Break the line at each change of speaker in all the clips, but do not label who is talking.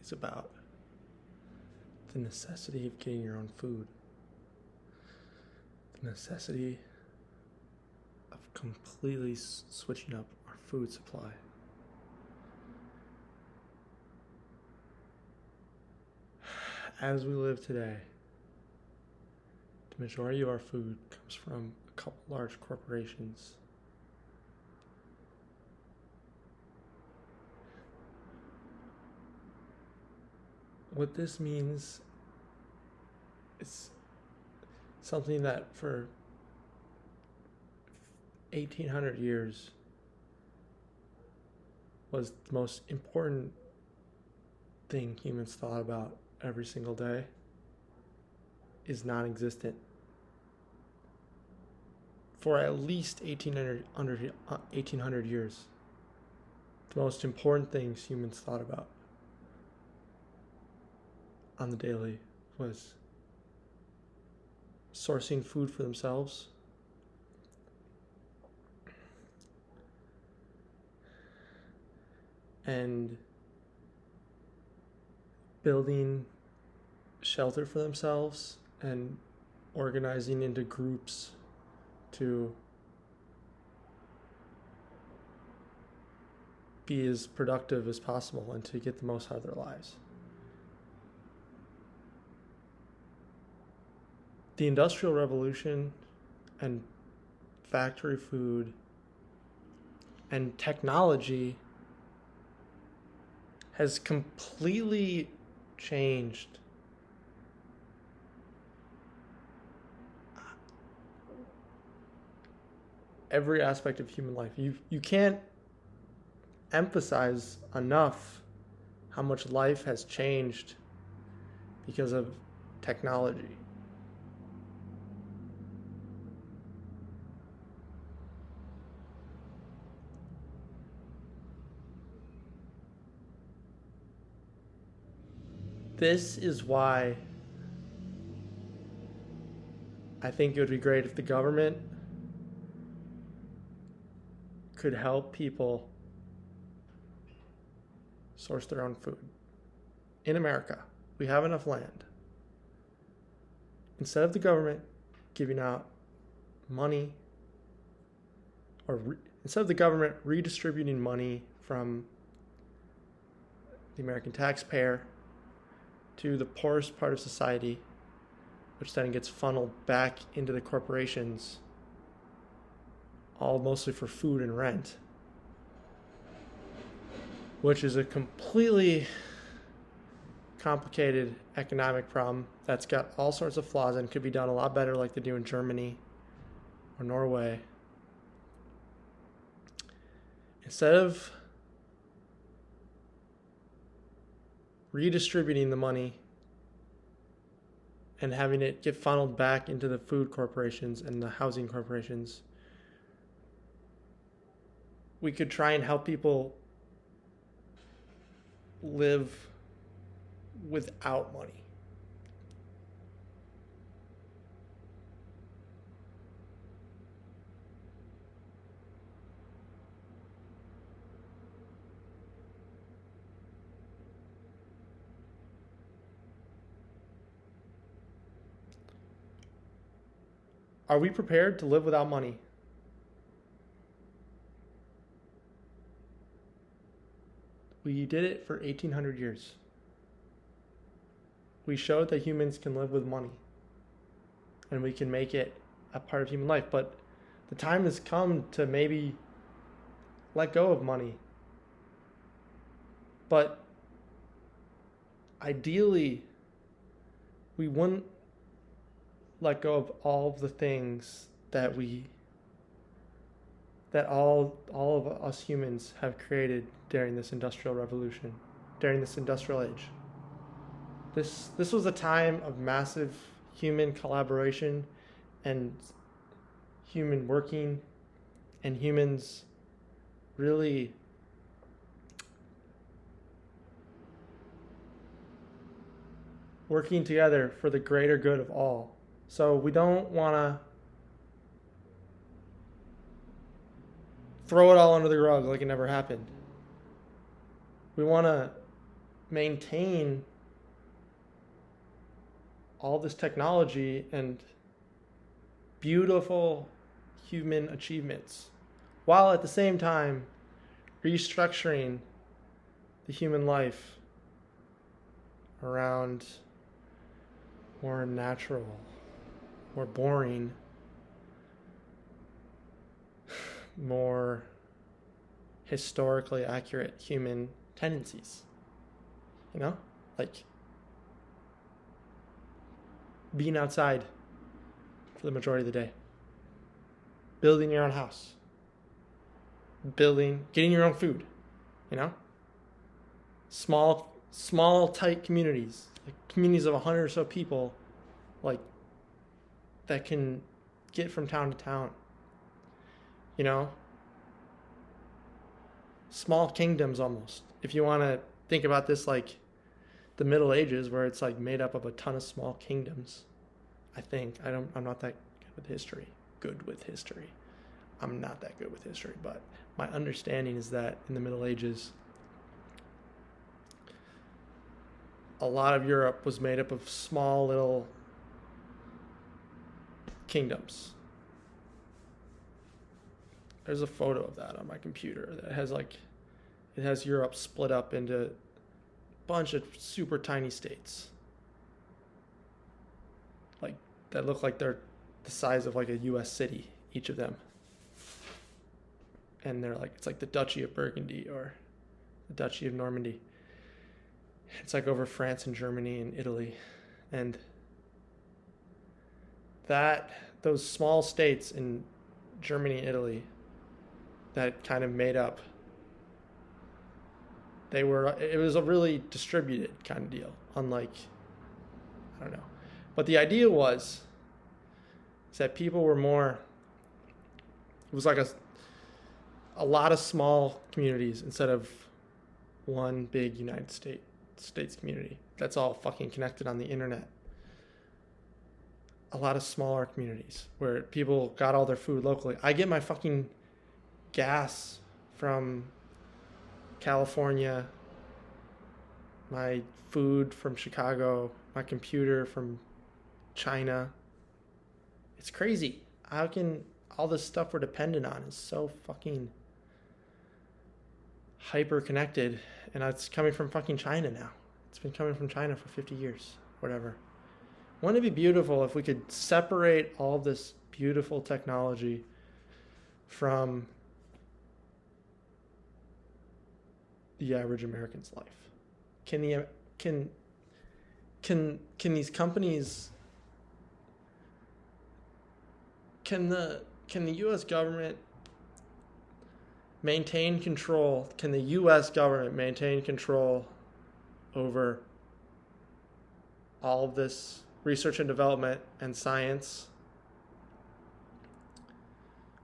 is about the necessity of getting your own food, the necessity of completely switching up our food supply. As we live today, the majority of our food comes from a couple large corporations. What this means is something that for 1800 years was the most important thing humans thought about every single day is non-existent. For at least 1800 years, the most important things humans thought about on the daily was sourcing food for themselves, and building shelter for themselves and organizing into groups to be as productive as possible and to get the most out of their lives. The Industrial Revolution and factory food and technology has completely changed every aspect of human life. You can't emphasize enough how much life has changed because of technology. This is why I think it would be great if the government could help people source their own food. In America, we have enough land. Instead of the government giving out money, instead of the government redistributing money from the American taxpayer to the poorest part of society, which then gets funneled back into the corporations, all mostly for food and rent, which is a completely complicated economic problem that's got all sorts of flaws and could be done a lot better like they do in Germany or Norway. Instead of redistributing the money and having it get funneled back into the food corporations and the housing corporations, we could try and help people live without money. Are we prepared to live without money? We did it for 1800 years. We showed that humans can live with money and we can make it a part of human life. But the time has come to maybe let go of money. But ideally, we wouldn't let go of all of the things that all of us humans have created during this industrial revolution, during this industrial age. This was a time of massive human collaboration and human working and humans really working together for the greater good of all. So we don't want to throw it all under the rug like it never happened. We want to maintain all this technology and beautiful human achievements, while at the same time restructuring the human life around more natural, more boring, more historically accurate human tendencies. You know? Like being outside for the majority of the day, building your own house, getting your own food, you know? Small, tight communities, like communities of 100 or so people, like, that can get from town to town, you know? Small kingdoms almost. If you want to think about this like the Middle Ages, where it's like made up of a ton of small kingdoms. I'm not that good with history. I'm not that good with history, but my understanding is that in the Middle Ages, a lot of Europe was made up of small little kingdoms. There's a photo of that on my computer that has Europe split up into a bunch of super tiny states, like that look like they're the size of like a U.S. city, each of them. And they're like, it's like the Duchy of Burgundy or the Duchy of Normandy. It's like over France and Germany and Italy. And those small states in Germany and Italy that kind of made up, it was a really distributed kind of deal, unlike, I don't know. But the idea is that people were more, it was like a lot of small communities instead of one big United States community that's all fucking connected on the internet. A lot of smaller communities where people got all their food locally. I get my fucking gas from California, my food from Chicago, my computer from China. It's crazy. How can all this stuff we're dependent on is so fucking hyper connected, and it's coming from fucking China now. It's been coming from China for 50 years, whatever. Wouldn't it be beautiful if we could separate all this beautiful technology from the average American's life? Can these companies, can the U.S. government maintain control? Can the U.S. government maintain control over all of this research and development and science,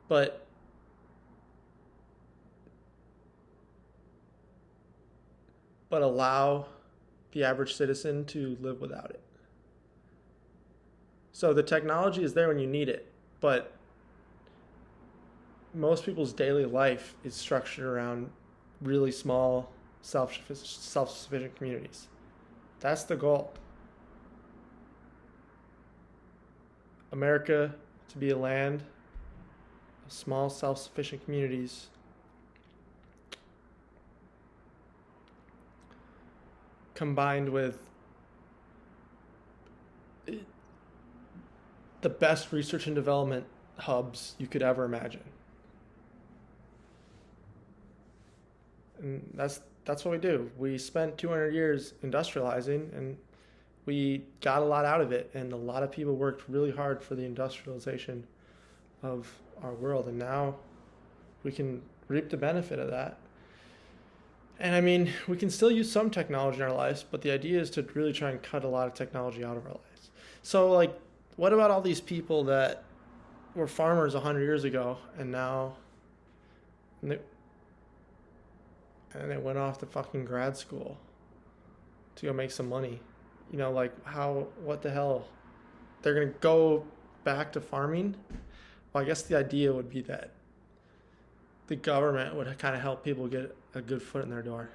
but allow the average citizen to live without it? So the technology is there when you need it, but most people's daily life is structured around really small, self-sufficient communities. That's the goal. America to be a land of small, self-sufficient communities combined with the best research and development hubs you could ever imagine. And that's what we do. We spent 200 years industrializing, and we got a lot out of it, and a lot of people worked really hard for the industrialization of our world, and now we can reap the benefit of that. And I mean, we can still use some technology in our lives, but the idea is to really try and cut a lot of technology out of our lives. So, like, what about all these people that were farmers 100 years ago, and now they went off to fucking grad school to go make some money? You know, like, what the hell? They're going to go back to farming? Well, I guess the idea would be that the government would kind of help people get a good foot in their door.